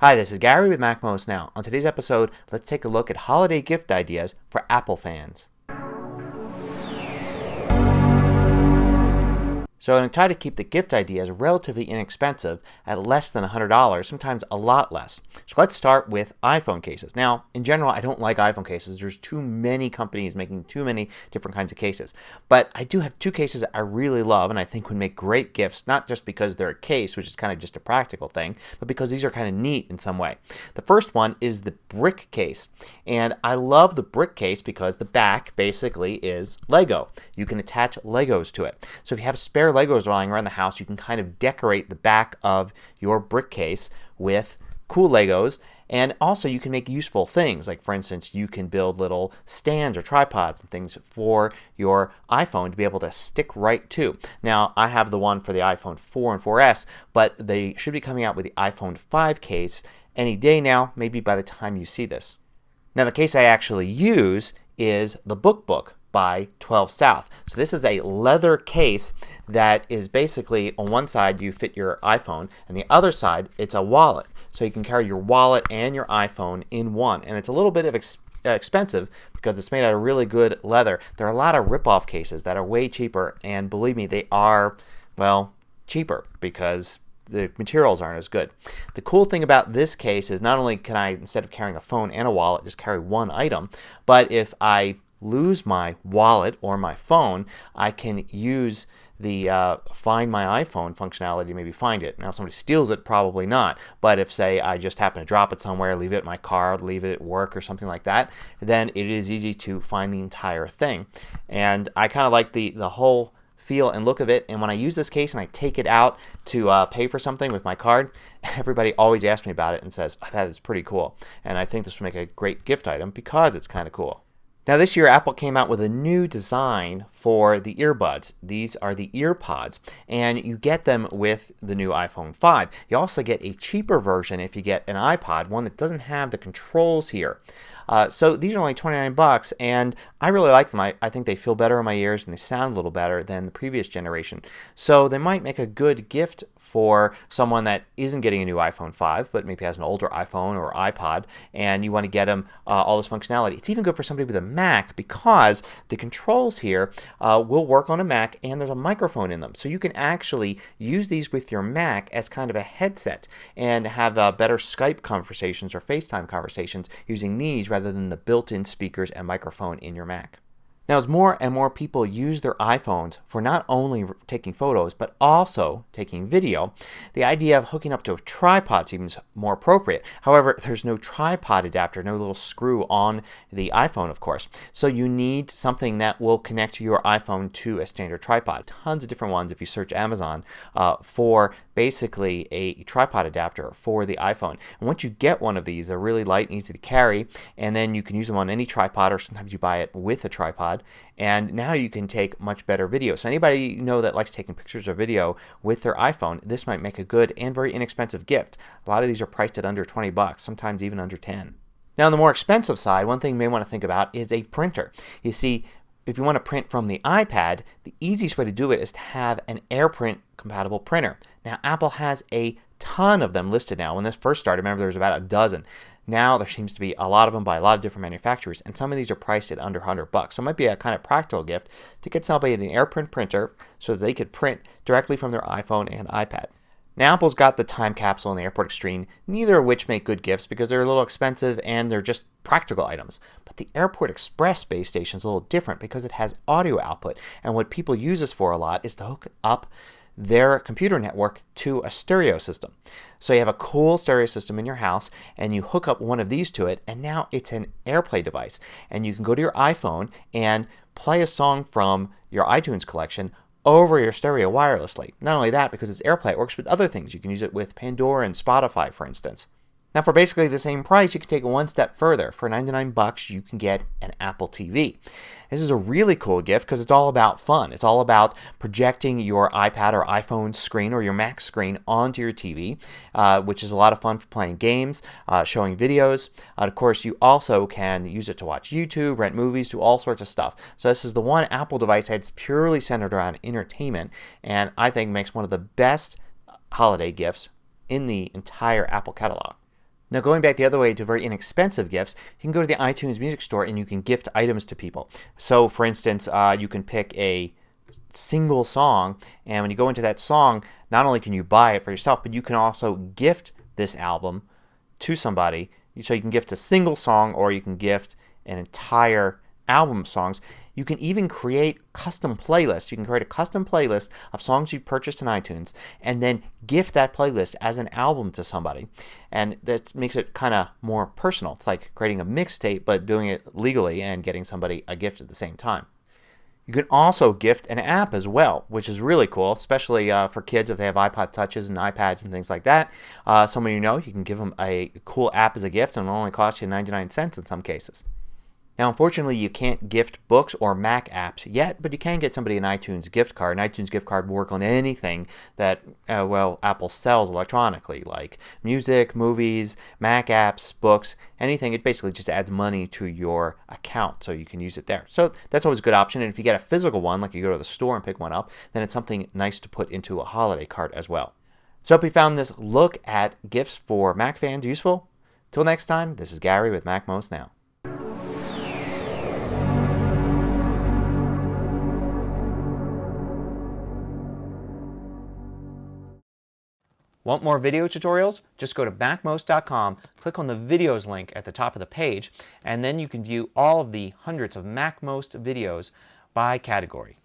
Hi, this is Gary with MacMost Now. On today's episode, let's take a look at holiday gift ideas for Apple fans. So I'm going to try to keep the gift ideas relatively inexpensive at less than $100, sometimes a lot less. So let's start with iPhone cases. Now, in general, I don't like iPhone cases. There's too many companies making too many different kinds of cases. But I do have two cases that I really love and I think would make great gifts, not just because they're a case, which is kind of just a practical thing, but because these are kind of neat in some way. The first one is the brick case. And I love the brick case because the back basically is Lego. You can attach Legos to it. So if you have spare Legos lying around the house, you can kind of decorate the back of your brick case with cool Legos. And also you can make useful things, like for instance you can build little stands or tripods and things for your iPhone to be able to stick right to. Now I have the one for the iPhone 4 and 4S, but they should be coming out with the iPhone 5 case any day now, maybe by the time you see this. Now the case I actually use is the Book by 12 South. So this is a leather case that is basically on one side you fit your iPhone and the other side it's a wallet. So you can carry your wallet and your iPhone in one. And it's a little bit of expensive because it's made out of really good leather. There are a lot of rip-off cases that are way cheaper, and believe me, they are, well, cheaper because the materials aren't as good. The cool thing about this case is not only can I, instead of carrying a phone and a wallet, just carry one item, but if I lose my wallet or my phone, I can use the Find My iPhone functionality to maybe find it. Now if somebody steals it, probably not. But if, say, I just happen to drop it somewhere, leave it in my car, leave it at work or something like that, then it is easy to find the entire thing. And I kind of like the whole feel and look of it. And when I use this case and I take it out to pay for something with my card, everybody always asks me about it and says, oh, that is pretty cool. And I think this will make a great gift item because it's kind of cool. Now this year Apple came out with a new design for the earbuds. These are the EarPods, and you get them with the new iPhone 5. You also get a cheaper version if you get an iPod, one that doesn't have the controls here. So these are only 29 bucks, and I really like them. I think they feel better in my ears and they sound a little better than the previous generation. So they might make a good gift for someone that isn't getting a new iPhone 5 but maybe has an older iPhone or iPod and you want to get them all this functionality. It's even good for somebody with a Mac because the controls here will work on a Mac and there's a microphone in them. So you can actually use these with your Mac as kind of a headset and have better Skype conversations or FaceTime conversations using these rather than the built-in speakers and microphone in your Mac. Now as more and more people use their iPhones for not only taking photos but also taking video, the idea of hooking up to a tripod seems more appropriate. However, there's no tripod adapter, no little screw on the iPhone of course. So you need something that will connect your iPhone to a standard tripod. Tons of different ones if you search Amazon for basically a tripod adapter for the iPhone. And once you get one of these, they're really light and easy to carry, and then you can use them on any tripod or sometimes you buy it with a tripod. And now you can take much better video. So anybody you know that likes taking pictures or video with their iPhone, this might make a good and very inexpensive gift. A lot of these are priced at under 20 bucks, sometimes even under 10. Now on the more expensive side, one thing you may want to think about is a printer. You see, if you want to print from the iPad, the easiest way to do it is to have an AirPrint compatible printer. Now Apple has a ton of them listed now. When this first started, remember there was about a dozen. Now there seems to be a lot of them by a lot of different manufacturers, and some of these are priced at under 100 bucks. So it might be a kind of practical gift to get somebody an AirPrint printer so that they could print directly from their iPhone and iPad. Now Apple's got the Time Capsule and the Airport Extreme, neither of which make good gifts because they're a little expensive and they're just practical items. But the Airport Express base station is a little different because it has audio output, and what people use this for a lot is to hook up their computer network to a stereo system. So you have a cool stereo system in your house and you hook up one of these to it, and now it's an AirPlay device, and you can go to your iPhone and play a song from your iTunes collection over your stereo wirelessly. Not only that, because it's AirPlay, it works with other things. You can use it with Pandora and Spotify, for instance. Now for basically the same price, you can take it one step further. For 99 bucks, you can get an Apple TV. This is a really cool gift because it's all about fun. It's all about projecting your iPad or iPhone screen or your Mac screen onto your TV, which is a lot of fun for playing games, showing videos. Of course, you also can use it to watch YouTube, rent movies, do all sorts of stuff. So this is the one Apple device that's purely centered around entertainment, and I think makes one of the best holiday gifts in the entire Apple catalog. Now going back the other way to very inexpensive gifts, you can go to the iTunes Music Store and you can gift items to people. So for instance, you can pick a single song, and when you go into that song, not only can you buy it for yourself, but you can also gift this album to somebody. So you can gift a single song, or you can gift an entire album of songs. You can even create custom playlists. You can create a custom playlist of songs you've purchased in iTunes and then gift that playlist as an album to somebody. And that makes it kind of more personal. It's like creating a mixtape but doing it legally and getting somebody a gift at the same time. You can also gift an app as well, which is really cool, especially for kids if they have iPod Touches and iPads and things like that. Someone you know, you can give them a cool app as a gift and it'll only cost you 99 cents in some cases. Now unfortunately you can't gift books or Mac apps yet, but you can get somebody an iTunes gift card. An iTunes gift card will work on anything that Apple sells electronically, like music, movies, Mac apps, books, anything. It basically just adds money to your account so you can use it there. So that's always a good option. And if you get a physical one, like you go to the store and pick one up, then it's something nice to put into a holiday cart as well. So I hope you found this look at gifts for Mac fans useful. Till next time, this is Gary with MacMost Now. Want more video tutorials? Just go to MacMost.com, click on the videos link at the top of the page, and then you can view all of the hundreds of MacMost videos by category.